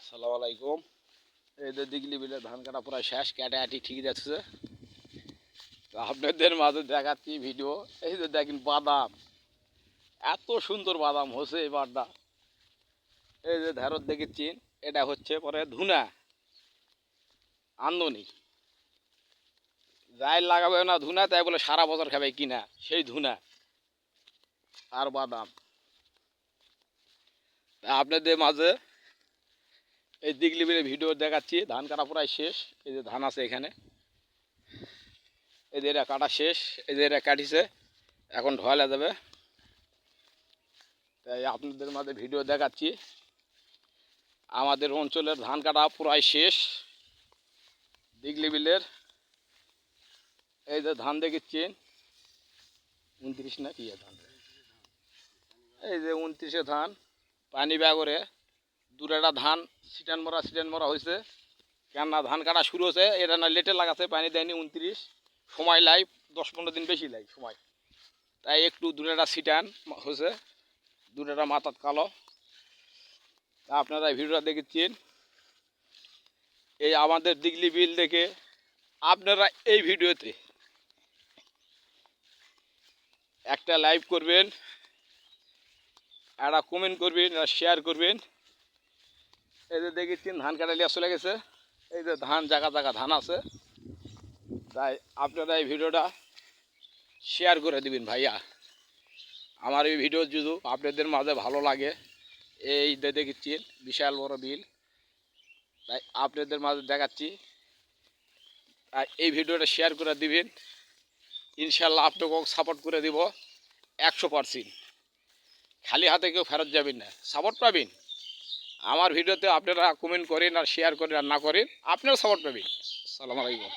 আসসালামু আলাইকুম। এই যে দিগলি বিলে ধান কাটা পুরো শেষ, কেটে আটি ঠিক যাচ্ছে। তো আপনাদের মাঝে দেখাচ্ছি ভিডিও। এই যে দেখেন বাদাম, এত সুন্দর বাদাম হচ্ছে এবারটা। এই যে ধারত দেখেছেন, এটা হচ্ছে পরে ধুনা আন্দনি। যাই লাগাবে না ধুনা, তাই বলে সারা বছর খাবে কিনা, সেই ধুনা আর বাদাম। তা আপনাদের মাঝে এই দিগলি বিলে ভিডিও দেখাচ্ছি। ধান কাটা প্রায় শেষ। এই যে ধান আছে এখানে, এই যে এটা কাটা শেষ, এই যে এটা কাটিছে, এখন ঢোয়ালা যাবে। তাই আপনাদের মাঝে ভিডিও দেখাচ্ছি। আমাদের অঞ্চলের ধান কাটা প্রায় শেষ। দিগলি বিলের এই যে ধান দেখেছেন, 29 না কি ধান, এই যে 29-এ ধান পানি ব্যাগরে দূরেটা ধান সিটান মরা হয়েছে। কেননা ধান কাটা শুরু হয়েছে, এটা না লেটে লাগাছে, পানি দেয়নি 29, সময় লাই 10-15 দিন বেশি লাগে সময়। তাই একটু দূরেটা সিটান হয়েছে, দূরেটা মাথাত কালো। তা আপনারা ভিডিওটা দেখেছেন। এই আমাদের দিগলি বিল দেখে আপনারা এই ভিডিওতে একটা লাইক করবেন, একটা কমেন্ট করবেন, শেয়ার করবেন। এই যে দেখেছেন ধান কাটালিয়া চলে গেছে, এই যে ধান জায়গা জায়গা ধান আছে। তাই আপনারা এই ভিডিওটা শেয়ার করে দিবেন ভাইয়া। আমার এই ভিডিও যদি আপনাদের মাঝে ভালো লাগে, এই যে দেখেছেন বিশাল বড় বিল, তাই আপনাদের মাঝে দেখাচ্ছি। আর এই ভিডিওটা শেয়ার করে দিবেন, ইনশাল্লাহ আপনাকেও সাপোর্ট করে দিব 100%। খালি হাতে কেউ ফেরত যাবেন না, সাপোর্ট পাবেন। আমার ভিডিওতে আপনারা কমেন্ট করেন আর শেয়ার করেন আর না করেন, আপনারাও সাপোর্ট পাবেন। আসসালামু আলাইকুম।